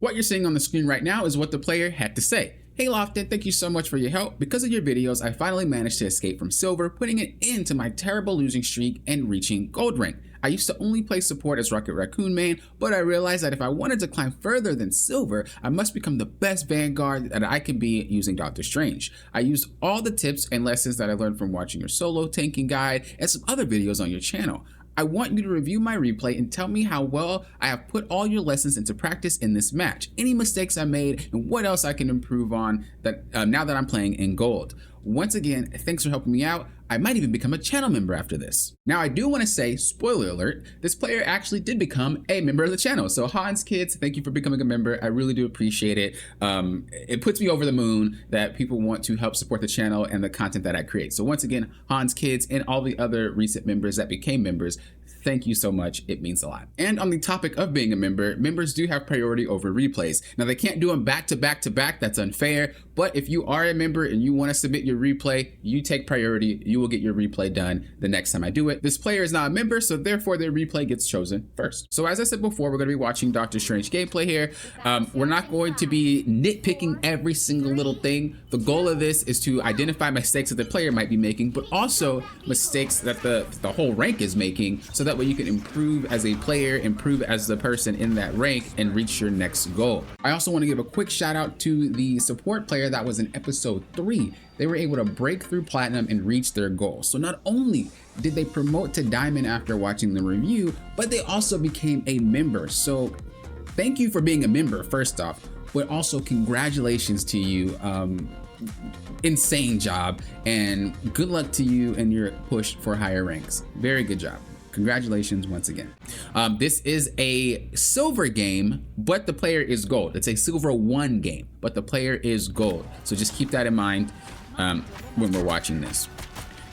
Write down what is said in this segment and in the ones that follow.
What you're seeing on the screen right now is what the player had to say. Hey Lofton, thank you so much for your help. Because of your videos, I finally managed to escape from silver, putting an end to my terrible losing streak and reaching gold rank. I used to only play support as Rocket Raccoon main, but I realized that if I wanted to climb further than silver, I must become the best Vanguard that I can be using Doctor Strange. I used all the tips and lessons that I learned from watching your solo tanking guide and some other videos on your channel. I want you to review my replay and tell me how well I have put all your lessons into practice in this match, any mistakes I made, and what else I can improve on that now that I'm playing in gold. Once again, thanks for helping me out. I might even become a channel member after this. Now I do want to say, spoiler alert, this player actually did become a member of the channel. So Hans Kids, thank you for becoming a member. I really do appreciate it. It puts me over the moon that people want to help support the channel and the content that I create. So once again, Hans Kids and all the other recent members that became members, thank you so much. It means a lot. And on the topic of being a member, members do have priority over replays. Now they can't do them back to back to back. That's unfair. But if you are a member and you want to submit your replay, you take priority. You will get your replay done the next time I do it. This player is not a member, so therefore their replay gets chosen first. So as I said before, we're going to be watching Doctor Strange gameplay here. We're not going to be nitpicking every single little thing. The goal of this is to identify mistakes that the player might be making, but also mistakes that the whole rank is making, so that way you can improve as a player, improve as the person in that rank, and reach your next goal. I also want to give a quick shout out to the support player that was in episode 3. They were able to break through platinum and reach their goal. So not only did they promote to diamond after watching the review, but they also became a member. So thank you for being a member first off, but also congratulations to you. Insane job, and good luck to you and your push for higher ranks. Very good job. Congratulations once again. This is a silver game, but the player is gold. It's a silver 1 game, but the player is gold. So just keep that in mind when we're watching this.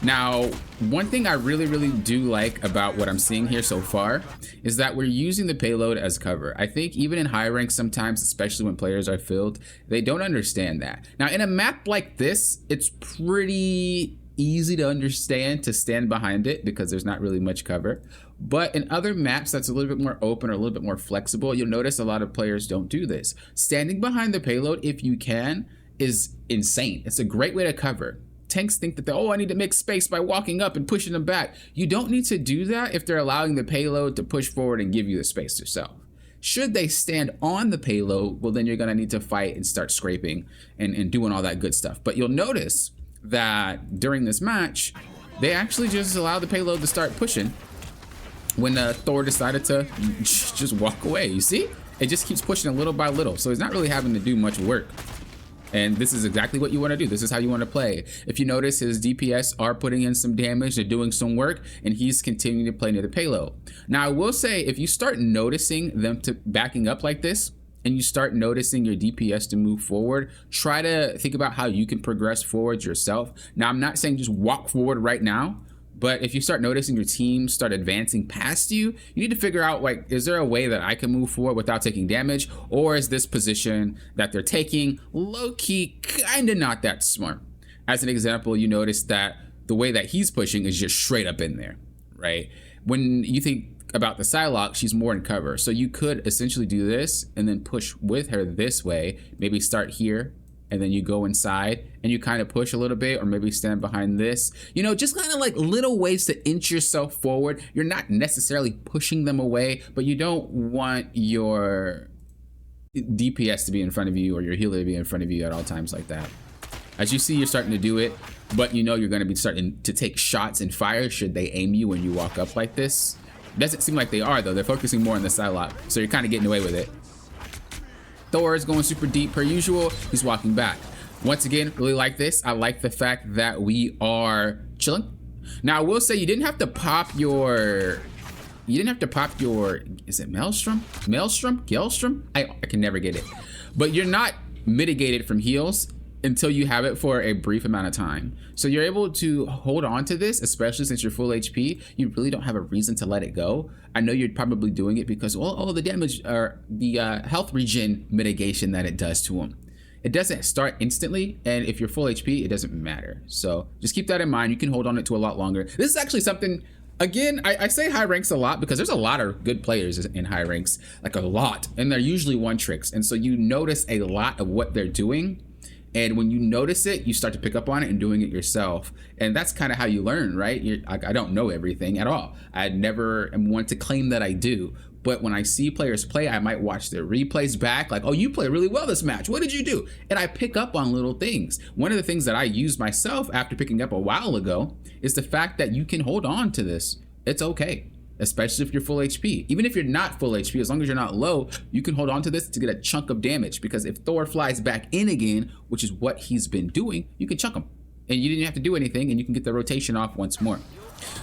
Now, one thing I really do like about what I'm seeing here so far is that we're using the payload as cover. I think even in high ranks sometimes, especially when players are filled, they don't understand that. Now, in a map like this, it's pretty easy to understand to stand behind it because there's not really much cover. But in other maps that's a little bit more open or a little bit more flexible, you'll notice a lot of players don't do this. Standing behind the payload, if you can, is insane. It's a great way to cover. Tanks think that I need to make space by walking up and pushing them back. You don't need to do that if they're allowing the payload to push forward and give you the space yourself. Should they stand on the payload, well, then you're gonna need to fight and start scraping and doing all that good stuff. But you'll notice that during this match, they actually just allowed the payload to start pushing when Thor decided to just walk away. You see? It just keeps pushing a little by little. So he's not really having to do much work. And this is exactly what you want to do. This is how you want to play. If you notice, his DPS are putting in some damage, they're doing some work, and he's continuing to play near the payload. Now, I will say, if you start noticing them backing up like this, and you start noticing your DPS to move forward, try to think about how you can progress forward yourself. Now, I'm not saying just walk forward right now, but if you start noticing your team start advancing past you, you need to figure out, like, is there a way that I can move forward without taking damage? Or is this position that they're taking low-key kind of not that smart? As an example, you notice that the way that he's pushing is just straight up in there, right? When you think about the Psylocke, she's more in cover. So you could essentially do this and then push with her this way. Maybe start here and then you go inside and you kind of push a little bit, or maybe stand behind this. You know, just kind of like little ways to inch yourself forward. You're not necessarily pushing them away, but you don't want your DPS to be in front of you or your healer to be in front of you at all times like that. As you see, you're starting to do it, but you know you're going to be starting to take shots and fire should they aim you when you walk up like this. Doesn't seem like they are, though. They're focusing more on the Psylocke, so you're kind of getting away with it. Thor is going super deep per usual. He's walking back. Once again, really like this. I like the fact that we are chilling. Now, I will say you didn't have to pop your... Is it Maelstrom? Maelstrom? Gelstrom? I can never get it. But you're not mitigated from heals until you have it for a brief amount of time. So you're able to hold on to this, especially since you're full HP. You really don't have a reason to let it go. I know you're probably doing it because, well, the damage or the health regen mitigation that it does to them. It doesn't start instantly, and if you're full HP, it doesn't matter. So just keep that in mind. You can hold on it to a lot longer. This is actually something Again, I say high ranks a lot because there's a lot of good players in high ranks, like a lot, and they're usually one tricks. And so you notice a lot of what they're doing. And when you notice it, you start to pick up on it and doing it yourself. And that's kind of how you learn, right? I don't know everything at all. I never am one to claim that I do. But when I see players play, I might watch their replays back, like, oh, you played really well this match. What did you do? And I pick up on little things. One of the things that I used myself after picking up a while ago is the fact that you can hold on to this. It's okay, especially if you're full HP. Even if you're not full HP, as long as you're not low, you can hold on to this to get a chunk of damage. Because if Thor flies back in again, which is what he's been doing, you can chunk him. And you didn't have to do anything, and you can get the rotation off once more.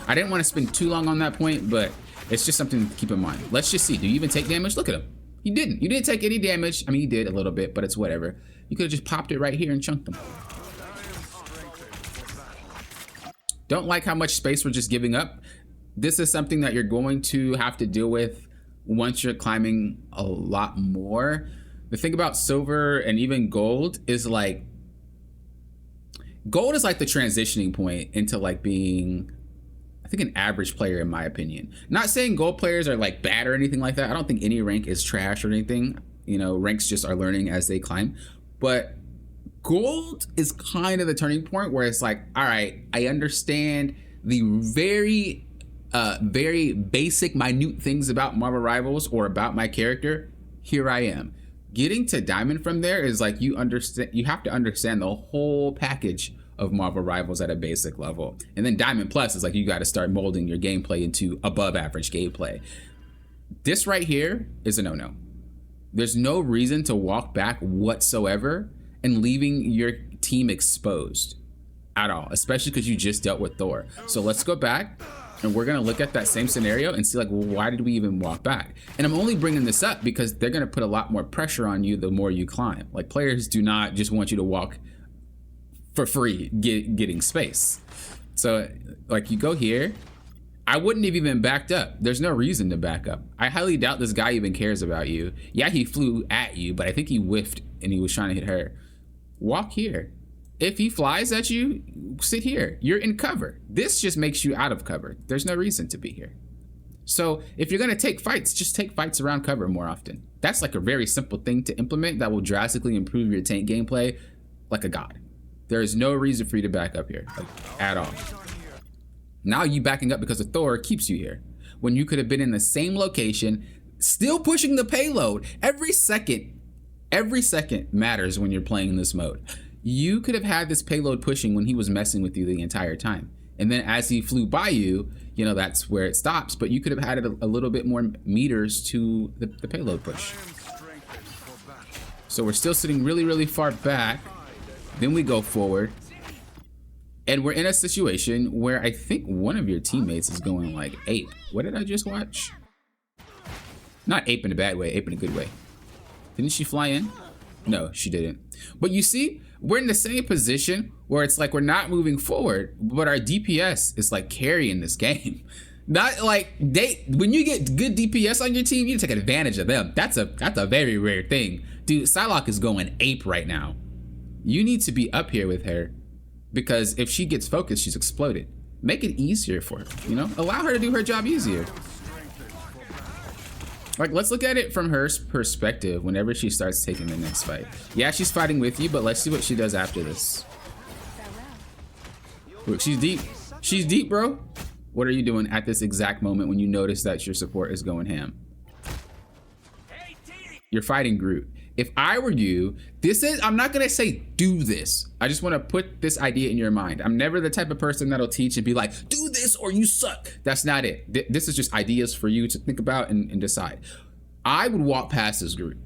I didn't want to spend too long on that point, but it's just something to keep in mind. Let's just see. Do you even take damage? Look at him. He didn't. You didn't take any damage. I mean, he did a little bit, but it's whatever. You could have just popped it right here and chunked him. Don't like how much space we're just giving up. This is something that you're going to have to deal with once you're climbing a lot more. The thing about silver and even gold is like, gold is like the transitioning point into like being, I think, an average player in my opinion. Not saying gold players are like bad or anything like that. I don't think any rank is trash or anything. You know, ranks just are learning as they climb. But gold is kind of the turning point where it's like, all right, I understand the very basic, minute things about Marvel Rivals or about my character. Here I am. Getting to Diamond from there is like you have to understand the whole package of Marvel Rivals at a basic level. And then Diamond Plus is like you got to start molding your gameplay into above average gameplay. This right here is a no-no. There's no reason to walk back whatsoever and leaving your team exposed at all, especially because you just dealt with Thor. So let's go back and we're gonna look at that same scenario and see like, well, why did we even walk back? And I'm only bringing this up because they're gonna put a lot more pressure on you the more you climb. Like, players do not just want you to walk for free, getting space. So like, you go here, I wouldn't have even backed up. There's no reason to back up. I highly doubt this guy even cares about you. Yeah, he flew at you, but I think he whiffed and he was trying to hit her. Walk here. If he flies at you, sit here. You're in cover. This just makes you out of cover. There's no reason to be here. So if you're gonna take fights, just take fights around cover more often. That's like a very simple thing to implement that will drastically improve your tank gameplay like a god. There is no reason for you to back up here, like, at all. Now you backing up because of Thor keeps you here, when you could have been in the same location, still pushing the payload. Every second matters when you're playing this mode. You could have had this payload pushing when he was messing with you the entire time. And then as he flew by you, you know, that's where it stops. But you could have had it a little bit more meters to the payload push. So we're still sitting really, really far back. Then we go forward. And we're in a situation where I think one of your teammates is going like ape. What did I just watch? Not ape in a bad way, ape in a good way. Didn't she fly in? No, she didn't. But you see, we're in the same position where it's like we're not moving forward, but our DPS is like carrying this game. Not like when you get good DPS on your team, you take advantage of them. That's a very rare thing. Dude, Psylocke is going ape right now. You need to be up here with her, because if she gets focused, she's exploded. Make it easier for her, you know? Allow her to do her job easier. Like, let's look at it from her perspective whenever she starts taking the next fight. Yeah, she's fighting with you, but let's see what she does after this. Look, she's deep. She's deep, bro. What are you doing at this exact moment when you notice that your support is going ham? You're fighting Groot. If I were you, I'm not gonna say do this. I just wanna put this idea in your mind. I'm never the type of person that'll teach and be like, do this or you suck. That's not it. This is just ideas for you to think about and decide. I would walk past this Groot.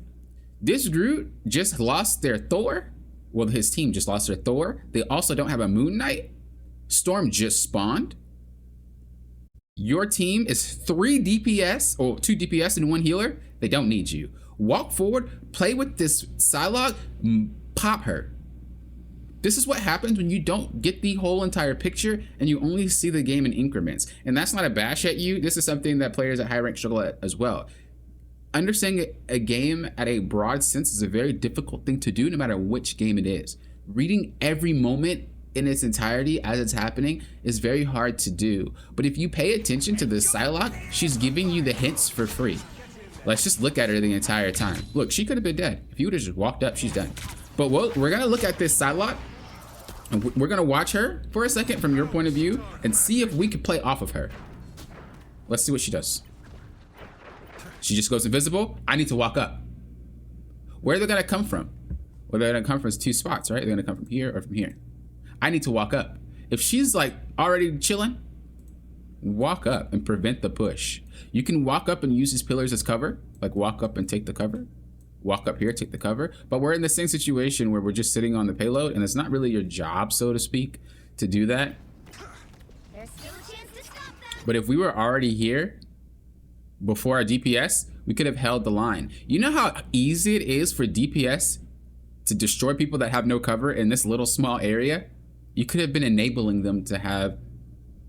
This Groot just lost their Thor. Well, his team just lost their Thor. They also don't have a Moon Knight. Storm just spawned. Your team is 3 DPS, or 2 DPS and 1 healer. They don't need you. Walk forward, play with this Psylocke, pop her. This is what happens when you don't get the whole entire picture and you only see the game in increments. And that's not a bash at you. This is something that players at high rank struggle at as well. Understanding a game at a broad sense is a very difficult thing to do no matter which game it is. Reading every moment in its entirety as it's happening is very hard to do. But if you pay attention to the Psylocke, she's giving you the hints for free. Let's just look at her the entire time. Look, she could have been dead. If you would have just walked up, she's done. But we're gonna look at this Psylocke, and we're gonna watch her for a second from your point of view and see if we can play off of her. Let's see what she does. She just goes invisible. I need to walk up. Where are they gonna come from? Well, they're gonna come from 2 spots, right? They're gonna come from here or from here. I need to walk up. If she's like already chilling, walk up and prevent the push. You can walk up and use these pillars as cover, like walk up and take the cover. Walk up here, take the cover. But we're in the same situation where we're just sitting on the payload and it's not really your job, so to speak, to do that. There's still a chance to stop them. But if we were already here before our DPS, we could have held the line. You know how easy it is for DPS to destroy people that have no cover in this little small area? You could have been enabling them to have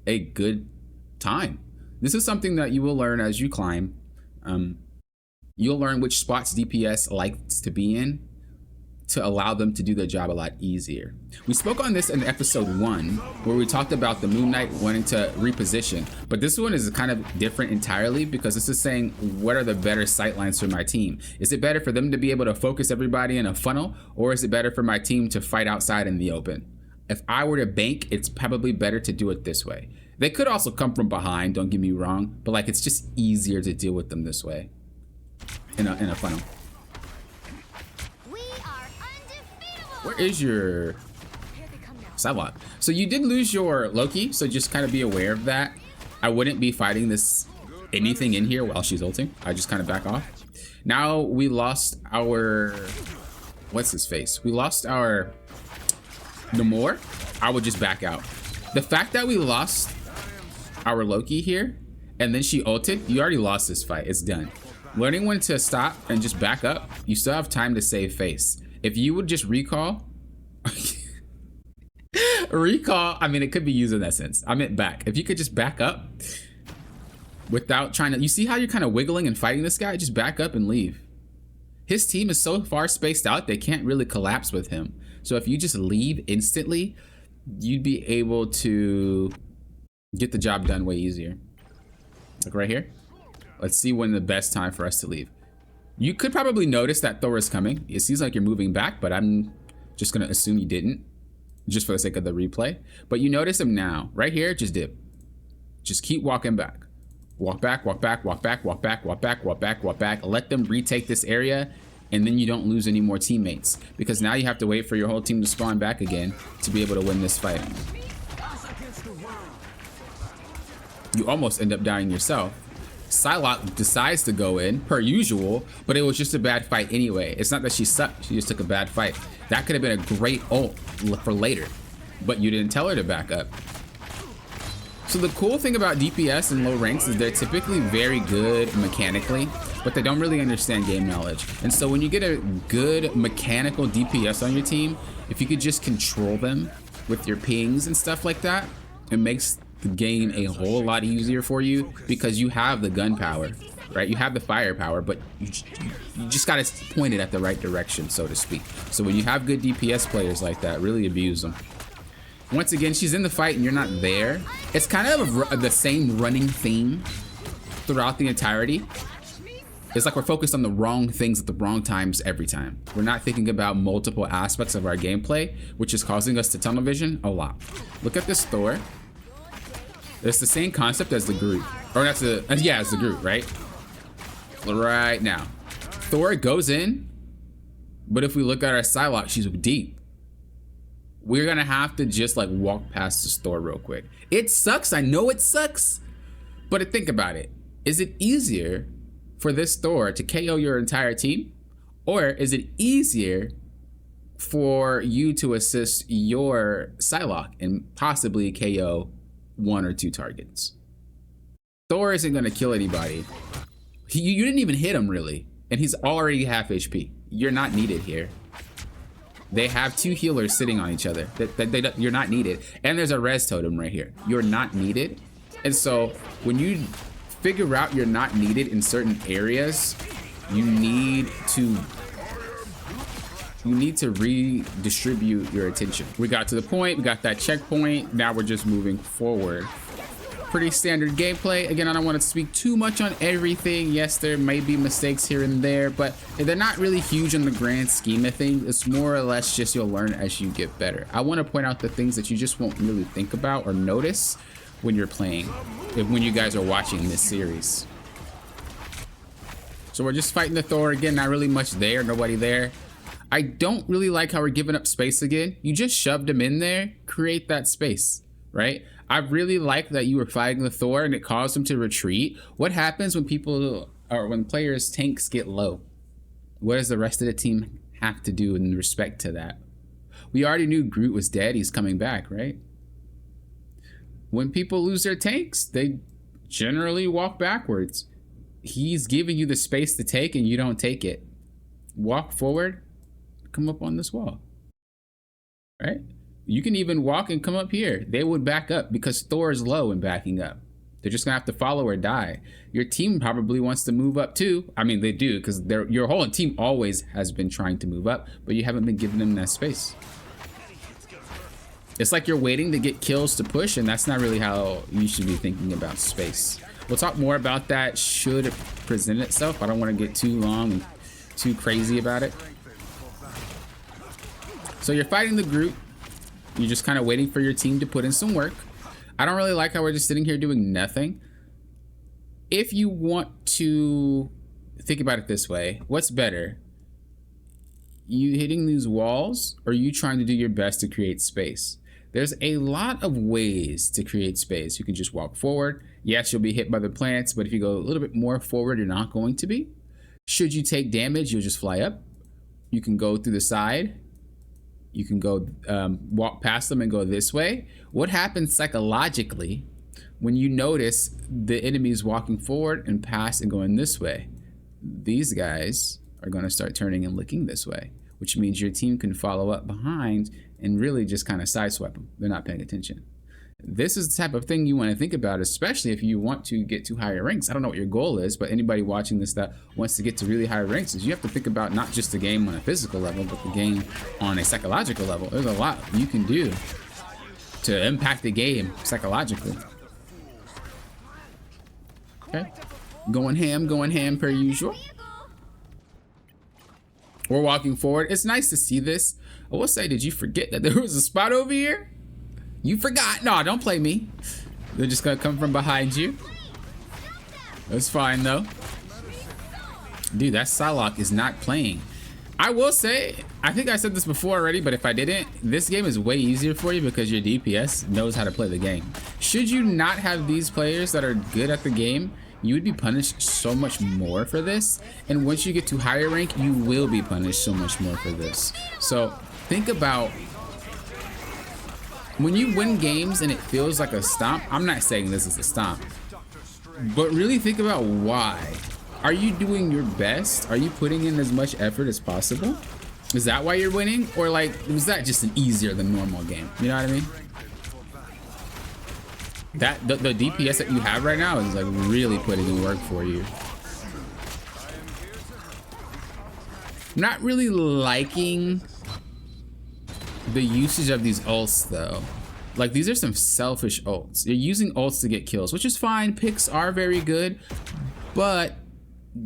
a good time. This is something that you will learn as you climb. You'll learn which spots DPS likes to be in to allow them to do their job a lot easier. We spoke on this in episode 1, where we talked about the Moon Knight wanting to reposition, but this one is kind of different entirely because this is saying, what are the better sightlines for my team? Is it better for them to be able to focus everybody in a funnel, or is it better for my team to fight outside in the open? If I were to bank, it's probably better to do it this way. They could also come from behind, don't get me wrong, but like it's just easier to deal with them this way in a funnel. We are undefeatable. Where is your Psylocke? So you did lose your Loki, so just kind of be aware of that. I wouldn't be fighting anything in here while she's ulting. I just kind of back off. Now we lost our, what's his face? We lost our Namor. I would just back out. The fact that we lost our Loki here and then she ulted, you already lost this fight. It's done. Learning when to stop and just back up, you still have time to save face. If you would just recall, I mean, it could be used in that sense. I meant back. If you could just back up without trying to, you see how you're kind of wiggling and fighting this guy? Just back up and leave. His team is so far spaced out, they can't really collapse with him. So if you just leave instantly, you'd be able to get the job done way easier. Like right here. Let's see when the best time for us to leave. You could probably notice that Thor is coming. It seems like you're moving back, but I'm just gonna assume you didn't, just for the sake of the replay. But you notice him now. Right here, just dip. Just keep walking back. Walk back, walk back, walk back, walk back, walk back, walk back, walk back. Let them retake this area, and then you don't lose any more teammates. Because now you have to wait for your whole team to spawn back again to be able to win this fight. You almost end up dying yourself. Psylocke decides to go in, per usual, but it was just a bad fight anyway. It's not that she sucked, she just took a bad fight. That could have been a great ult for later, but you didn't tell her to back up. So the cool thing about DPS in low ranks is they're typically very good mechanically, but they don't really understand game knowledge. And so when you get a good mechanical DPS on your team, if you could just control them with your pings and stuff like that, it makes the game a whole lot easier for you because you have the gunpowder, right? You have the firepower, but you just gotta point it at the right direction, so to speak. So when you have good DPS players like that, really abuse them. Once again, she's in the fight and you're not there. It's kind of the same running theme throughout the entirety. It's like we're focused on the wrong things at the wrong times every time. We're not thinking about multiple aspects of our gameplay, which is causing us to tunnel vision a lot. Look at this Thor. It's the same concept as the Groot. Or that's the, yeah, it's the Groot, right? Right now. Thor goes in, but if we look at our Psylocke, she's deep. We're gonna have to just like walk past this Thor real quick. It sucks, I know it sucks, but think about it. Is it easier for this Thor to KO your entire team? Or is it easier for you to assist your Psylocke and possibly KO 1 or 2 targets? Thor isn't gonna kill anybody. You didn't even hit him really, and he's already half HP. You're not needed here. They have 2 healers sitting on each other. You're not needed. And there's a res totem right here. You're not needed. And so when you figure out you're not needed in certain areas, you need to you need to redistribute your attention. We got to the point, we got that checkpoint, now we're just moving forward. Pretty standard gameplay. Again, I don't want to speak too much on everything. Yes, there may be mistakes here and there, but they're not really huge in the grand scheme of things. It's more or less just you'll learn as you get better. I want to point out the things that you just won't really think about or notice when you're playing, when you guys are watching this series. So we're just fighting the Thor again, not really much there, nobody there. I don't really like how we're giving up space again. You just shoved him in there, create that space, right? I really like that you were fighting the Thor and it caused him to retreat. What happens when people, or when players' tanks get low? What does the rest of the team have to do in respect to that? We already knew Groot was dead, he's coming back, right? When people lose their tanks, they generally walk backwards. He's giving you the space to take and you don't take it. Walk forward, come up on this wall, right? You can even walk and come up here. They would back up because Thor is low and backing up. They're just gonna have to follow or die. Your team probably wants to move up too. I mean, they do, because your whole team always has been trying to move up, but you haven't been giving them that space. It's like you're waiting to get kills to push, and that's not really how you should be thinking about space. We'll talk more about that should it present itself. I don't want to get too long and too crazy about it. So you're fighting the Groot. You're just kind of waiting for your team to put in some work. I don't really like how we're just sitting here doing nothing. If you want to think about it this way, what's better? You hitting these walls or you trying to do your best to create space? There's a lot of ways to create space. You can just walk forward. Yes, you'll be hit by the plants, but if you go a little bit more forward, you're not going to be. Should you take damage, you'll just fly up. You can go through the side. You can go walk past them and go this way. What happens psychologically when you notice the enemies walking forward and past and going this way? These guys are going to start turning and looking this way, which means your team can follow up behind and really just kind of sideswipe them. They're not paying attention. This is the type of thing you want to think about, especially if you want to get to higher ranks. I don't know what your goal is, but anybody watching this that wants to get to really high ranks is you have to think about not just the game on a physical level, but the game on a psychological level. There's a lot you can do to impact the game psychologically. Okay, going ham per usual. We're walking forward. It's nice to see this. I will say, did you forget that there was a spot over here? You forgot. No, don't play me. They're just gonna come from behind you. That's fine though. Dude, that Psylocke is not playing. I will say, I think I said this before already, but if I didn't, this game is way easier for you because your DPS knows how to play the game. Should you not have these players that are good at the game, you would be punished so much more for this. And once you get to higher rank, you will be punished so much more for this. So think about when you win games and it feels like a stomp. I'm not saying this is a stomp, but really think about why. Are you doing your best? Are you putting in as much effort as possible? Is that why you're winning? Or like, was that just an easier than normal game? You know what I mean? That the DPS that you have right now is like really putting in work for you. I'm not really liking the usage of these ults though. Like, these are some selfish ults. You're using ults to get kills, which is fine. Picks are very good, but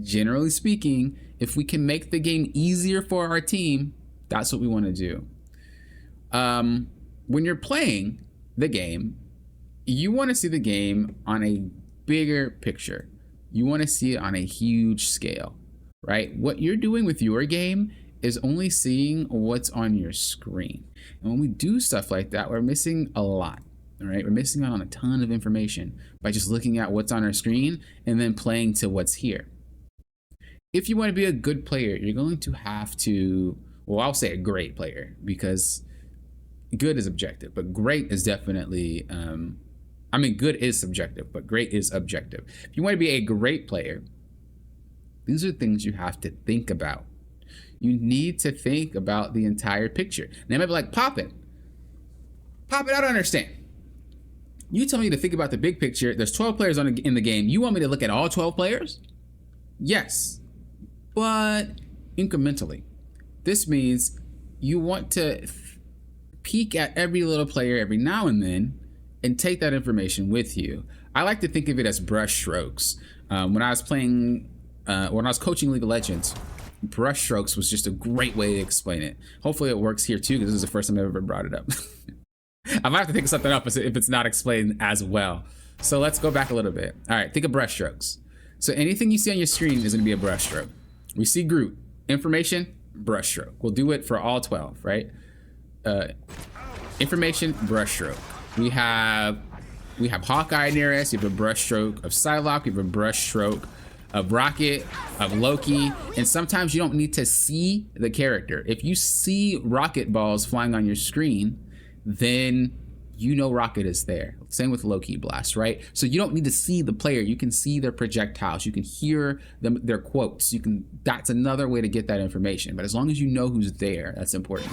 generally speaking, if we can make the game easier for our team, that's what we want to do. When you're playing the game, you want to see the game on a bigger picture. You want to see it on a huge scale, right? What you're doing with your game is only seeing what's on your screen. And when we do stuff like that, we're missing a lot, all right? We're missing out on a ton of information by just looking at what's on our screen and then playing to what's here. If you want to be a good player, you're going to have to, well, I'll say a great player, because good is objective, but great is definitely, I mean, good is subjective, but great is objective. If you want to be a great player, these are things you have to think about. You need to think about the entire picture. And they might be like, Pop it, I don't understand. You tell me to think about the big picture. There's 12 players in the game. You want me to look at all 12 players? Yes, but incrementally. This means you want to peek at every little player every now and then and take that information with you. I like to think of it as brush strokes. When I was playing, when I was coaching League of Legends, brush strokes was just a great way to explain it. Hopefully it works here too, because this is the first time I've ever brought it up. I might have to think of something up if it's not explained as well. So let's go back a little bit. All right, think of brush strokes. So anything you see on your screen is gonna be a brush stroke. We see Groot, information, brush stroke. We'll do it for all 12, right? Information, brush stroke. We have Hawkeye near us. You have a brush stroke of Psylocke. You have a brush stroke of Rocket, of Loki, and sometimes you don't need to see the character. If you see rocket balls flying on your screen, then you know Rocket is there. Same with Loki Blast, right? So you don't need to see the player. You can see their projectiles. You can hear them, their quotes. That's another way to get that information. But as long as you know who's there, that's important.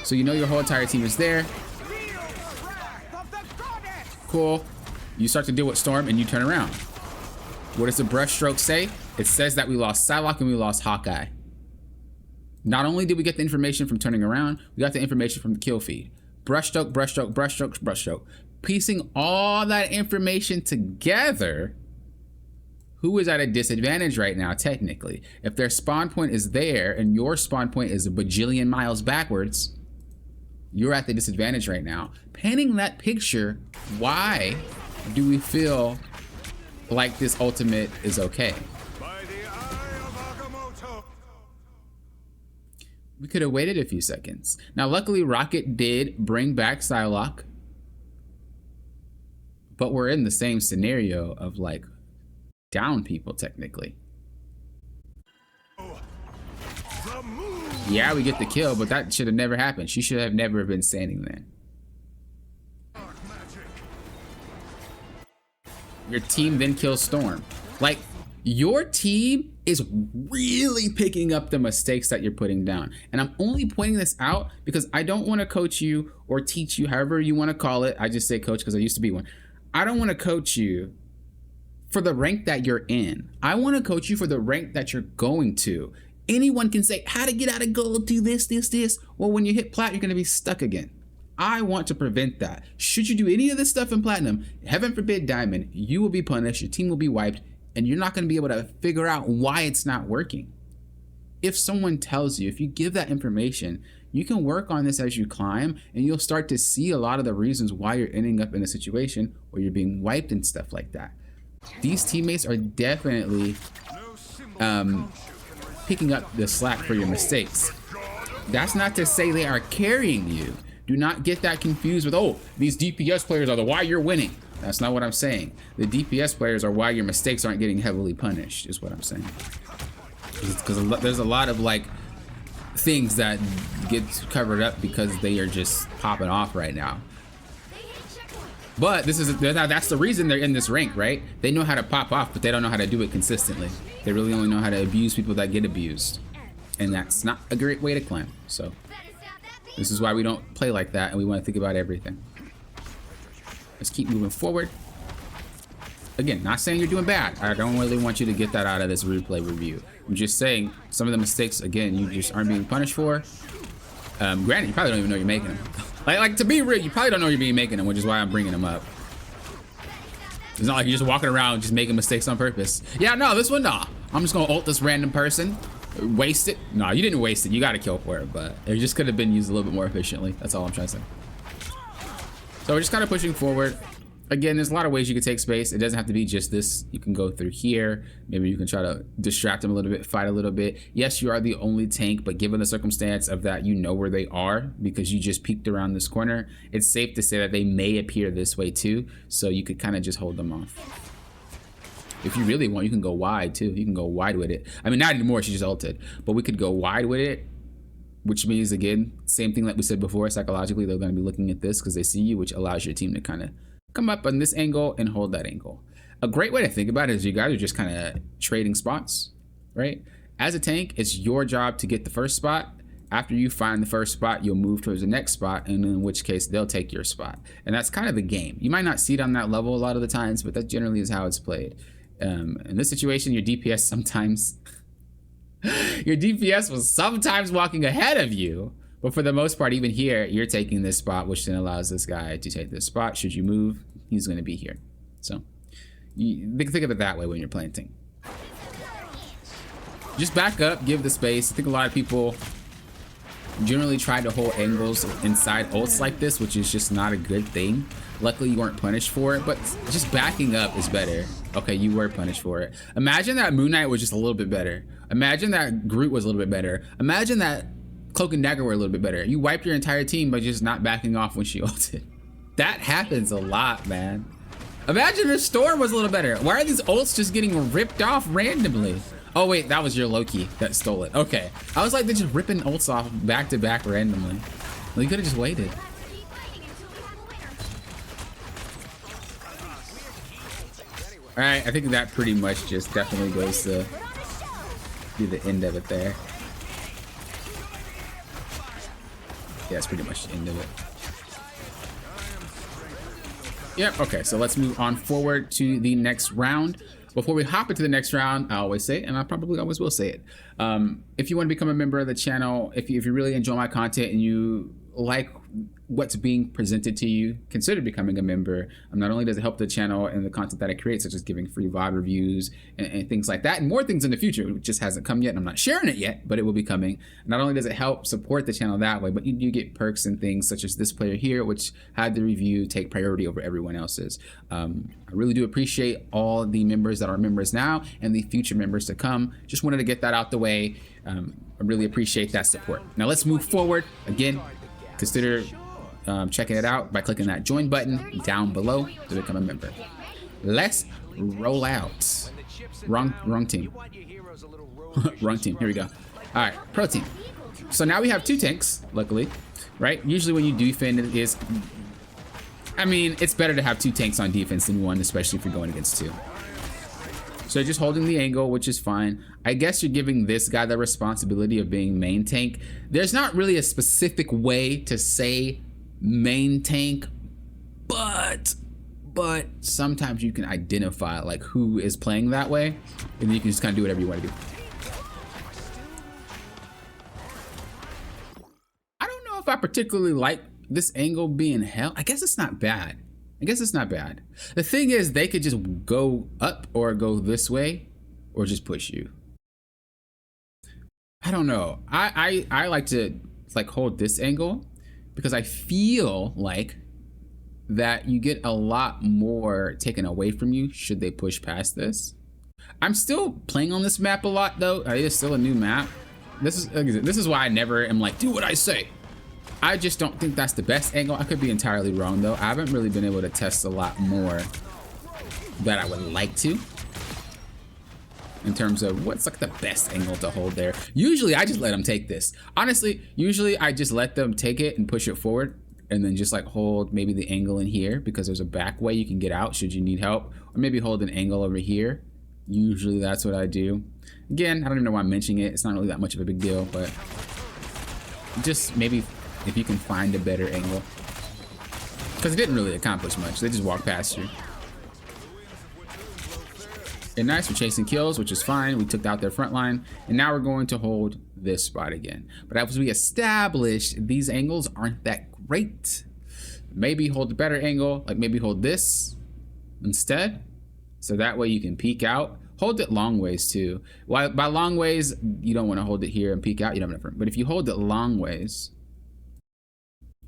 So you know your whole entire team is there. Cool. You start to deal with Storm and you turn around. What does the brush stroke say? It says that we lost Psylocke and we lost Hawkeye. Not only did we get the information from turning around, we got the information from the kill feed. Brush stroke, brush stroke, brush stroke, brush stroke. Piecing all that information together, who is at a disadvantage right now, technically? If their spawn point is there and your spawn point is a bajillion miles backwards, you're at the disadvantage right now. Painting that picture, why do we feel like this ultimate is okay? By the eye of Agamotto. We could have waited a few seconds. Now, luckily, Rocket did bring back Psylocke, but we're in the same scenario of like down people technically. Yeah, we get the kill, but that should have never happened. She should have never been standing there. Your team then kills Storm. Like, your team is really picking up the mistakes that you're putting down. And I'm only pointing this out because I don't want to coach you or teach you, however you want to call it. I just say coach because I used to be one. I don't want to coach you for the rank that you're in. I want to coach you for the rank that you're going to. Anyone can say how to get out of gold, do this, this, this. Well, when you hit plat, you're going to be stuck again. I want to prevent that. Should you do any of this stuff in platinum, heaven forbid diamond, you will be punished, your team will be wiped, and you're not going to be able to figure out why it's not working. If someone tells you, if you give that information, you can work on this as you climb, and you'll start to see a lot of the reasons why you're ending up in a situation where you're being wiped and stuff like that. These teammates are definitely picking up the slack for your mistakes. That's not to say they are carrying you. Do not get that confused with, oh, these DPS players are the why you're winning. That's not what I'm saying. The DPS players are why your mistakes aren't getting heavily punished, is what I'm saying. Because there's a lot of like things that get covered up because they are just popping off right now. But that's the reason they're in this rank, right? They know how to pop off, but they don't know how to do it consistently. They really only know how to abuse people that get abused. And that's not a great way to climb. So this is why we don't play like that, and we want to think about everything. Let's keep moving forward. Again, not saying you're doing bad. I don't really want you to get that out of this replay review. I'm just saying some of the mistakes, again, you just aren't being punished for. Granted, you probably don't even know you're making them. like to be real, you probably don't know you're being making them, which is why I'm bringing them up. It's not like you're just walking around just making mistakes on purpose. Yeah, no, this one, nah. I'm just gonna ult this random person. Waste it. No, you didn't waste it. You got a kill for it, but it just could have been used a little bit more efficiently. That's all I'm trying to say. So we're just kind of pushing forward. Again, there's a lot of ways you could take space. It doesn't have to be just this. You can go through here. Maybe you can try to distract them a little bit, fight a little bit. Yes, you are the only tank, but given the circumstance of that, you know where they are because you just peeked around this corner. It's safe to say that they may appear this way too. So you could kind of just hold them off. If you really want, you can go wide too. You can go wide with it. I mean, not anymore, she just ulted. But we could go wide with it, which means, again, same thing like we said before, psychologically, they're going to be looking at this because they see you, which allows your team to kind of come up on this angle and hold that angle. A great way to think about it is you guys are just kind of trading spots, right? As a tank, it's your job to get the first spot. After you find the first spot, you'll move towards the next spot, and in which case they'll take your spot. And that's kind of the game. You might not see it on that level a lot of the times, but that generally is how it's played. In this situation, your DPS was sometimes walking ahead of you, But for the most part, even here, you're taking this spot, which then allows this guy to take this spot. Should you move, he's going to be here. So you think of it that way when you're playing tank. Just back up, give the space. I think a lot of people generally try to hold angles inside ults like this, which is just not a good thing. Luckily, you weren't punished for it, but just backing up is better. Okay, you were punished for it. Imagine that Moon Knight was just a little bit better. Imagine that Groot was a little bit better. Imagine that Cloak and Dagger were a little bit better. You wiped your entire team by just not backing off when she ulted. That happens a lot, man. Imagine if Storm was a little better. Why are these ults just getting ripped off randomly? Oh wait, that was your Loki that stole it. Okay. I was like, they're just ripping ults off back to back randomly. Well, you could have just waited. All right, I think that pretty much just definitely goes to be the end of it there. Yeah, it's pretty much the end of it. Yep, okay, so let's move on forward to the next round. Before we hop into the next round, I always say it, and I probably always will say it. If you want to become a member of the channel, if you really enjoy my content and you like what's being presented to you, consider becoming a member. Not only does it help the channel and the content that I create, such as giving free VOD reviews and things like that, and more things in the future. It just hasn't come yet, and I'm not sharing it yet, but it will be coming. Not only does it help support the channel that way, but you do get perks and things such as this player here, which had the review take priority over everyone else's. I really do appreciate all the members that are members now and the future members to come. Just wanted to get that out the way. I really appreciate that support. Now let's move forward. Again, consider checking it out by clicking that join button down below to become a member. Let's roll out. Wrong team. Wrong team. Here we go. All right, pro team. So now we have 2 tanks, luckily, right? Usually when you defend, it is, I mean, it's better to have 2 tanks on defense than 1, especially if you're going against 2. So just holding the angle, which is fine. I guess you're giving this guy the responsibility of being main tank. There's not really a specific way to say main tank, but sometimes you can identify like who is playing that way, and then you can just kind of do whatever you want to do. I don't know if I particularly like this angle being held. I guess it's not bad. The thing is, they could just go up or go this way or just push you. I don't know. I like to like hold this angle because I feel like that you get a lot more taken away from you should they push past this. I'm still playing on this map a lot though. It is still a new map. This is why I never am like, do what I say. I just don't think that's the best angle. I could be entirely wrong though. I haven't really been able to test a lot more that I would like to in terms of what's like the best angle to hold there. Usually I just let them take this. Honestly, usually I just let them take it and push it forward and then just like hold maybe the angle in here because there's a back way you can get out should you need help, or maybe hold an angle over here. Usually that's what I do. Again, I don't even know why I'm mentioning it. It's not really that much of a big deal, but just maybe if you can find a better angle, because it didn't really accomplish much. They just walked past you. And nice, we're chasing kills, which is fine. We took out their front line, and now we're going to hold this spot again. But as we established, these angles aren't that great. Maybe hold a better angle, like maybe hold this instead, so that way you can peek out. Hold it long ways too. By long ways, you don't want to hold it here and peek out. You don't have enough room. But if you hold it long ways,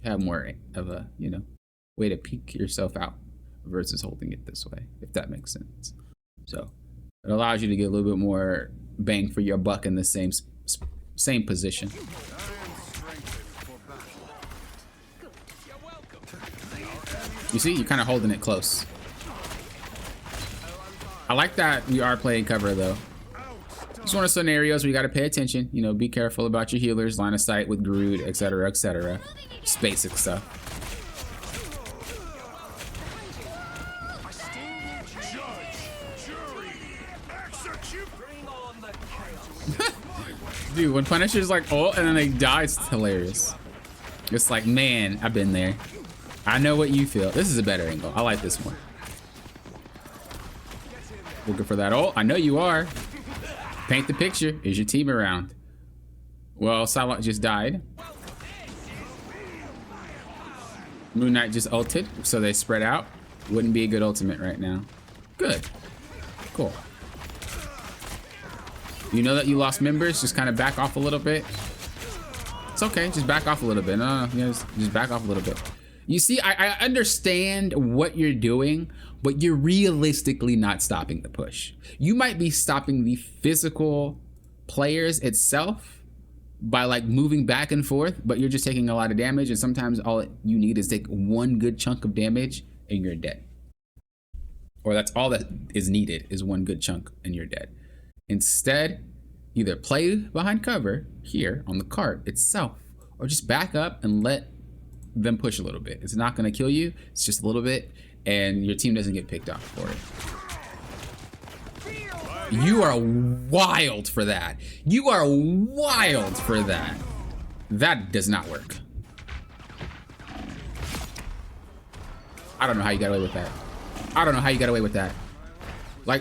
you have more of a, you know, way to peek yourself out versus holding it this way, if that makes sense. So it allows you to get a little bit more bang for your buck in the same position. You see, you're kind of holding it close. I like that we are playing cover though. It's one of scenarios where you got to pay attention. You know, be careful about your healers, line of sight with Groot, etc., etc. Just basic stuff. Dude, when Punisher's like, oh, and then they die, it's hilarious. It's like, man, I've been there. I know what you feel. This is a better angle. I like this one. Looking for that. Oh, I know you are. Paint the picture. Is your team around? Well, Psylocke just died. Moon Knight just ulted, so they spread out. Wouldn't be a good ultimate right now. Good. Cool. You know that you lost members, just kind of back off a little bit. It's okay, just back off a little bit. No, just back off a little bit. You see, I understand what you're doing, but you're realistically not stopping the push. You might be stopping the physical players itself by like moving back and forth, but you're just taking a lot of damage, and sometimes all you need is take one good chunk of damage and you're dead. Or that's all that is needed, is one good chunk and you're dead. Instead, either play behind cover here on the cart itself, or just back up and let them push a little bit. It's not going to kill you, it's just a little bit, and your team doesn't get picked off for it. You are wild for that. You are wild for that. That does not work. I don't know how you got away with that. I don't know how you got away with that. Like,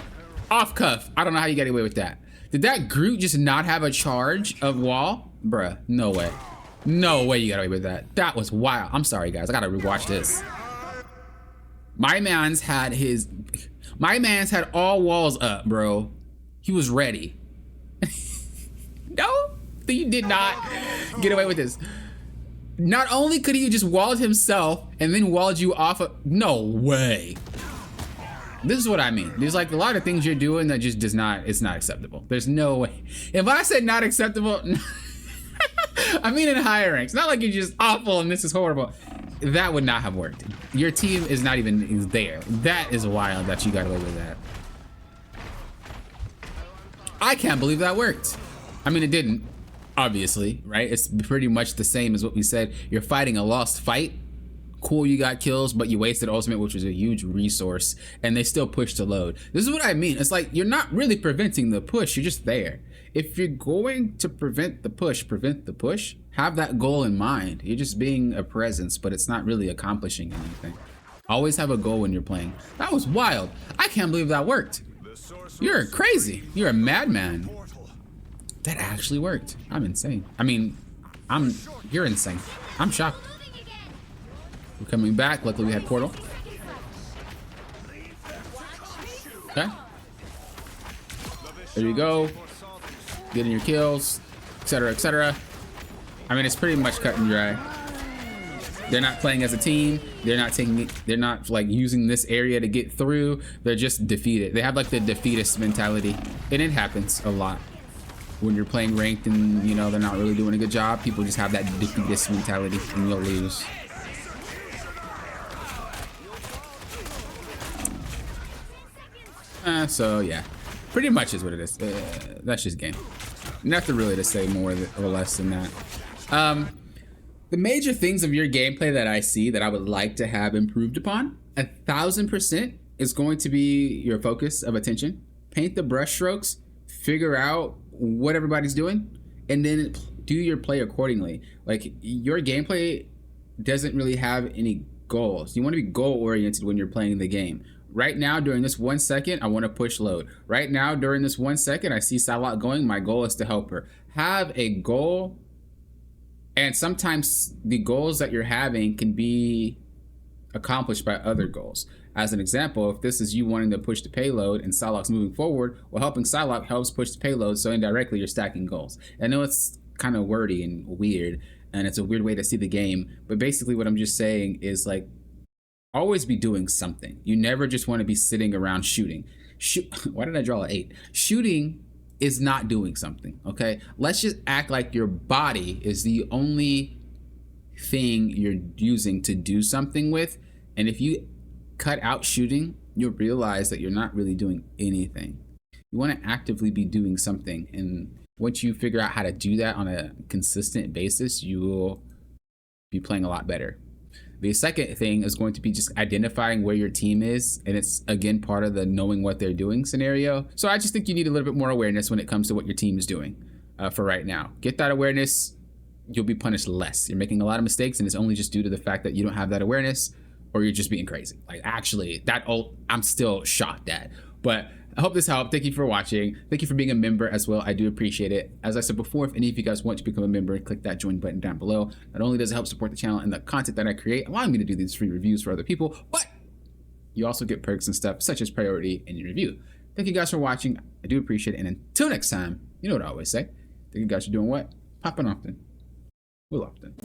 off cuff, I don't know how you got away with that. Did that Groot just not have a charge of wall? Bruh, no way. No way you got away with that. That was wild. I'm sorry, guys. I gotta rewatch this. My man's had all walls up, bro. He was ready. No, you did not get away with this. Not only could he just walled himself and then walled you off of, no way. This is what I mean. There's like a lot of things you're doing that just does not, it's not acceptable. There's no way. If I said not acceptable, I mean in higher ranks. Not like you're just awful and this is horrible. That would not have worked. Your team is not even there. That is wild that you got away with that. I can't believe that worked. I mean, it didn't, obviously, right? It's pretty much the same as what we said. You're fighting a lost fight. Cool, you got kills, but you wasted ultimate, which was a huge resource, and they still push to load. This is what I mean. It's like you're not really preventing the push, you're just there. If you're going to prevent the push, have that goal in mind. You're just being a presence, but it's not really accomplishing anything. Always have a goal when you're playing. That was wild. I can't believe that worked. You're crazy. You're a madman. That actually worked. I'm insane. I mean, you're insane. I'm shocked. We're coming back. Luckily we had portal. Okay. There you go. Getting your kills, etc., etc. I mean, it's pretty much cut and dry. They're not playing as a team. They're not like using this area to get through. They're just defeated. They have like the defeatist mentality, and it happens a lot when you're playing ranked and you know they're not really doing a good job. People just have that defeatist mentality, and you'll lose. So yeah, pretty much is what it is. That's just game. Nothing really to say more or less than that. The major things of your gameplay that I see that I would like to have improved upon, 1000% is going to be your focus of attention. Paint the brush strokes, figure out what everybody's doing, and then do your play accordingly. Like, your gameplay doesn't really have any goals. You want to be goal oriented when you're playing the game. Right now, during this 1 second, I want to push load. Right now, during this 1 second, I see Psylocke going. My goal is to help her. Have a goal, and sometimes the goals that you're having can be accomplished by other goals. As an example, if this is you wanting to push the payload and Psylocke's moving forward, well, helping Psylocke helps push the payload, so indirectly you're stacking goals. I know it's kind of wordy and weird, and it's a weird way to see the game, but basically what I'm just saying is, like, always be doing something. You never just want to be sitting around shooting. Why did I draw an 8? Shooting is not doing something, okay? Let's just act like your body is the only thing you're using to do something with, and if you cut out shooting, you'll realize that you're not really doing anything. You want to actively be doing something, and once you figure out how to do that on a consistent basis, you will be playing a lot better. The second thing is going to be just identifying where your team is, and it's again part of the knowing what they're doing scenario. So I just think you need a little bit more awareness when it comes to what your team is doing for right now. Get that awareness, you'll be punished less. You're making a lot of mistakes, and it's only just due to the fact that you don't have that awareness, or you're just being crazy. Like, actually, that I'm still shocked at. But I hope this helped. Thank you for watching. Thank you for being a member as well. I do appreciate it. As I said before, if any of you guys want to become a member, click that join button down below. Not only does it help support the channel and the content that I create, allowing me to do these free reviews for other people, but you also get perks and stuff such as priority in your review. Thank you guys for watching. I do appreciate it. And until next time, you know what I always say. Thank you guys for doing what? Popping often. Will often.